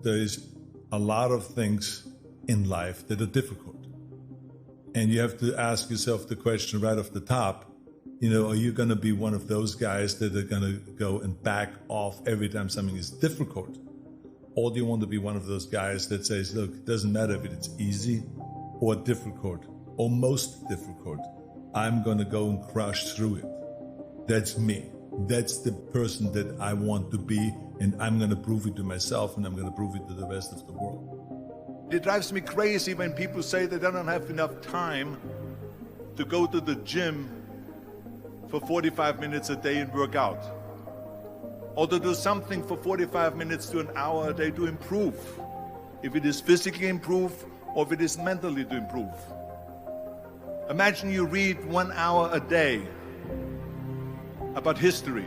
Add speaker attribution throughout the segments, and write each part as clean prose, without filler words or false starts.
Speaker 1: there is a lot of things in life that are difficult. And you have to ask yourself the question right off the top, are you going to be one of those guys that are going to go and back off every time something is difficult? Or do you want to be one of those guys that says, look, it doesn't matter if it's easy or difficult or most difficult, I'm going to go and crush through it. That's me. That's the person that I want to be, and I'm going to prove it to myself, and I'm going to prove it to the rest of the world.
Speaker 2: It drives me crazy when people say they don't have enough time to go to the gym for 45 minutes a day and work out, or to do something for 45 minutes to an hour a day to improve, if it is physically improve or if it is mentally to improve. Imagine you read 1 hour a day about history.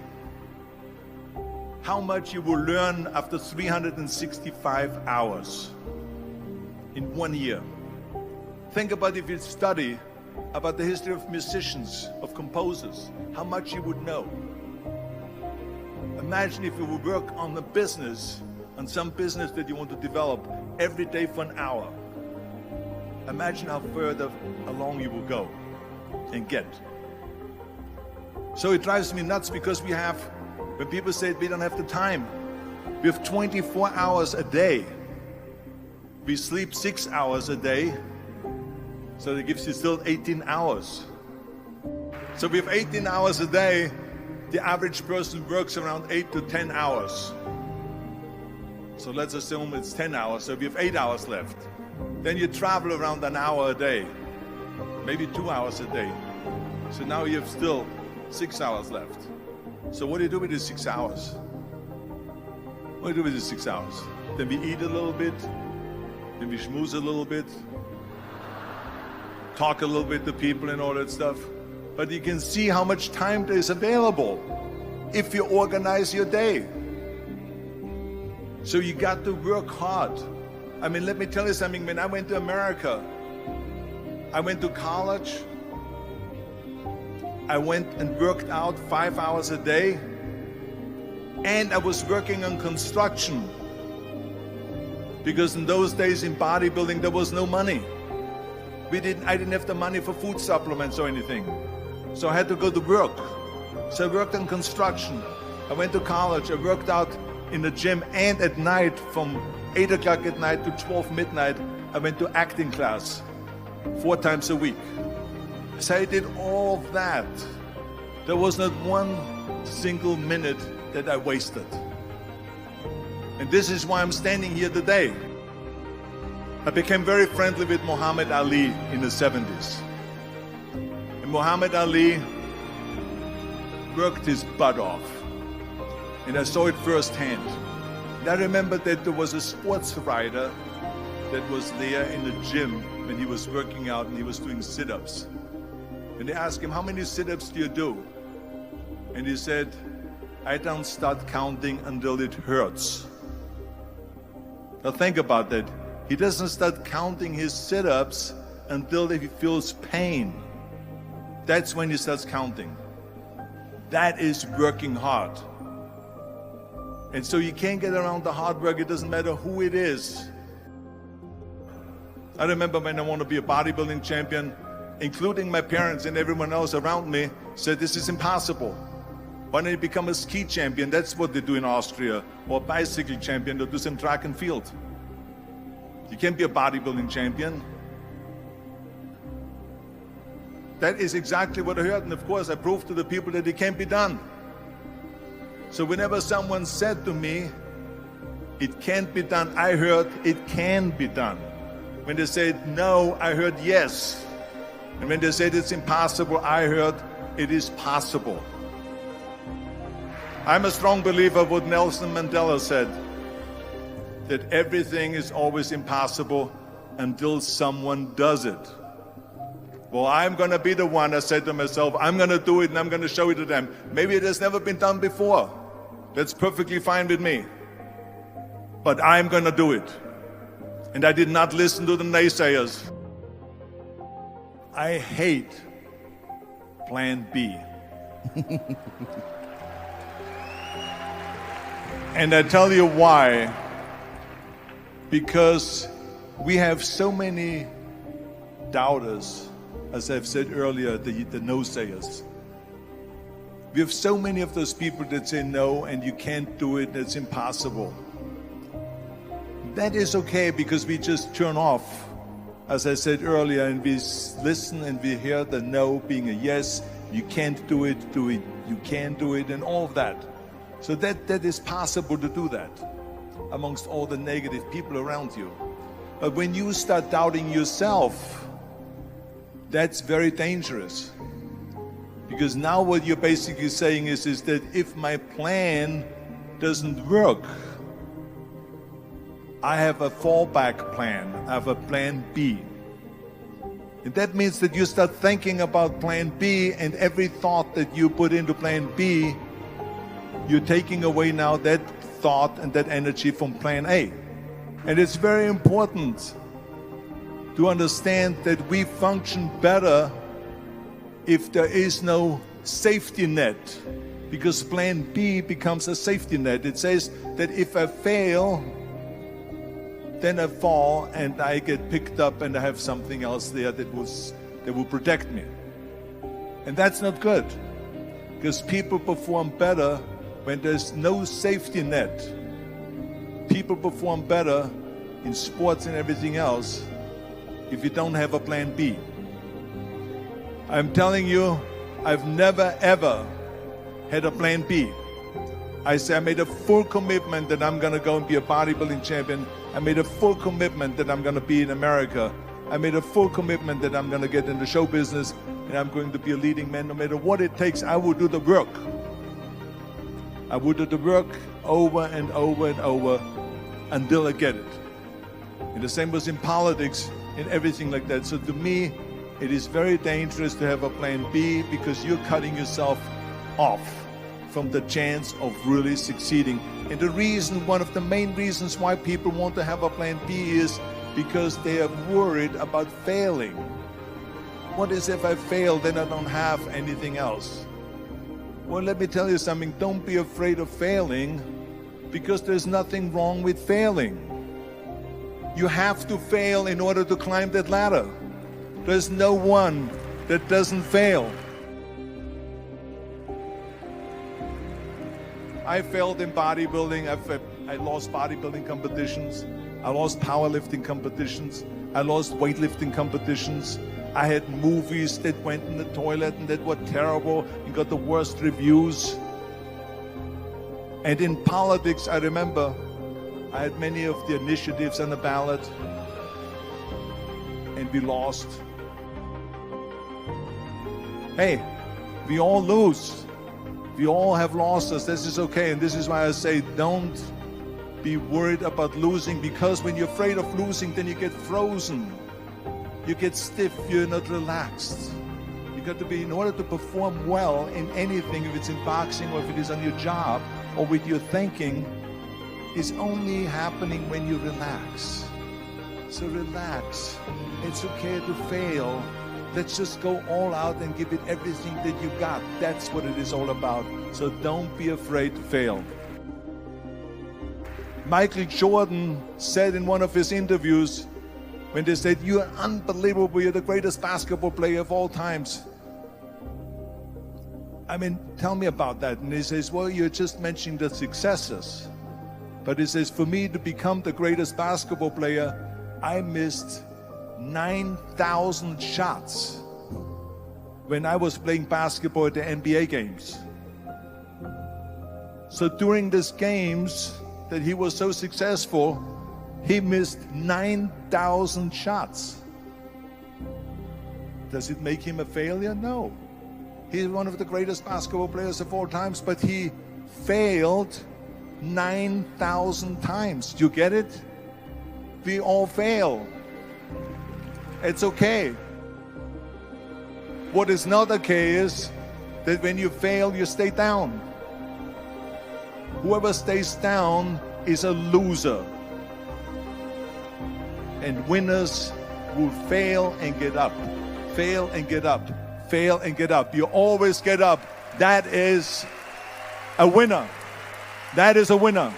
Speaker 2: How much you will learn after 365 hours in 1 year. Think about if you study about the history of musicians, of composers, how much you would know. Imagine if you would work on a business, on some business that you want to develop every day for an hour. Imagine how further along you will go and get. So it drives me nuts because when people say we don't have the time, we have 24 hours a day. We sleep 6 hours a day, so that gives you still 18 hours. So we have 18 hours a day. The average person works around 8 to 10 hours. So let's assume it's 10 hours, so we have 8 hours left. Then you travel around an hour a day, maybe 2 hours a day. So now you have still 6 hours left. So what do you do with these 6 hours? What do you do with these 6 hours? Then we eat a little bit, then we schmooze a little bit, talk a little bit to people and all that stuff. But you can see how much time there is available if you organize your day. So you got to work hard. I mean, let me tell you something. When I went to America, I went to college. I went and worked out 5 hours a day. And I was working on construction. Because in those days in bodybuilding, there was no money. I didn't have the money for food supplements or anything. So I had to go to work. So I worked on construction. I went to college. I worked out in the gym, and at night from 8 o'clock at night to 12 midnight, I went to acting class 4 times a week. So I did all that. There was not one single minute that I wasted. And this is why I'm standing here today. I became very friendly with Muhammad Ali in the 70s. And Muhammad Ali worked his butt off. And I saw it firsthand. And I remember that there was a sports writer that was there in the gym when he was working out and he was doing sit-ups. And they asked him, how many sit-ups do you do? And he said, I don't start counting until it hurts. Now think about that. He doesn't start counting his sit-ups until he feels pain. That's when he starts counting. That is working hard. And so you can't get around the hard work. It doesn't matter who it is. I remember when I wanted to be a bodybuilding champion, including my parents and everyone else around me, said this is impossible. Why don't you become a ski champion? That's what they do in Austria. Or a bicycle champion, they'll do some track and field. You can't be a bodybuilding champion. That is exactly what I heard, and of course I proved to the people that it can't be done. So whenever someone said to me, it can't be done, I heard it can be done. When they said no, I heard yes. And when they said it's impossible, I heard it is possible. I'm a strong believer of what Nelson Mandela said, that everything is always impossible until someone does it. Well, I'm going to be the one, I said to myself, I'm going to do it and I'm going to show it to them. Maybe it has never been done before. That's perfectly fine with me. But I'm going to do it. And I did not listen to the naysayers. I hate Plan B. And I tell you why. because we have so many doubters, as I've said earlier, the no-sayers. We have so many of those people that say no, and you can't do it, it's impossible. That is okay, because we just turn off, as I said earlier, and we listen and we hear the no being a yes. You can't do it, you can do it, and all of that. So that is possible to do that amongst all the negative people around you. But when you start doubting yourself, that's very dangerous. Because now what you're basically saying is that if my plan doesn't work, I have a fallback plan, I have a plan B. And that means that you start thinking about plan B, and every thought that you put into plan B, you're taking away now that thought and that energy from plan A. And it's very important to understand that we function better if there is no safety net, because plan B becomes a safety net. It says that if I fail, then I fall and I get picked up and I have something else there that will protect me. And that's not good, because people perform better when there's no safety net. People perform better in sports and everything else if you don't have a plan B. I'm telling you, I've never ever had a plan B. I made a full commitment that I'm going to go and be a bodybuilding champion. I made a full commitment that I'm going to be in America. I made a full commitment that I'm going to get in the show business and I'm going to be a leading man. No matter what it takes, I will do the work. I will do the work over and over and over until I get it. And the same was in politics and everything like that. So to me, it is very dangerous to have a plan B, because you're cutting yourself off from the chance of really succeeding. And the reason, one of the main reasons why people want to have a plan B is because they are worried about failing. What is if I fail, then I don't have anything else? Well, let me tell you something. Don't be afraid of failing, because there's nothing wrong with failing. You have to fail in order to climb that ladder. There's no one that doesn't fail. I failed in bodybuilding. I lost bodybuilding competitions. I lost powerlifting competitions. I lost weightlifting competitions. I had movies that went in the toilet and that were terrible and got the worst reviews. And in politics, I remember I had many of the initiatives on the ballot, and we lost. Hey, we all lose. We all have losses. This is okay. And this is why I say don't be worried about losing, because when you're afraid of losing, then you get frozen. You get stiff. You're not relaxed. You got to be, in order to perform well in anything, if it's in boxing or if it is on your job or with your thinking, is only happening when you relax. So relax. It's okay to fail. Let's just go all out and give it everything that you got. That's what it is all about. So don't be afraid to fail. Michael Jordan said in one of his interviews, when they said, "You're unbelievable, you're the greatest basketball player of all times." I mean, tell me about that. And he says, well, you're just mentioning the successes. But he says, for me to become the greatest basketball player, I missed 9,000 shots when I was playing basketball at the NBA games. So during these games that he was so successful, he missed 9,000 shots. Does it make him a failure? No. He's one of the greatest basketball players of all times, but he failed 9,000 times. Do you get it? We all fail. It's okay. What is not okay is that when you fail, you stay down. Whoever stays down is a loser. And winners will fail and get up. Fail and get up. Fail and get up. You always get up. That is a winner. That is a winner.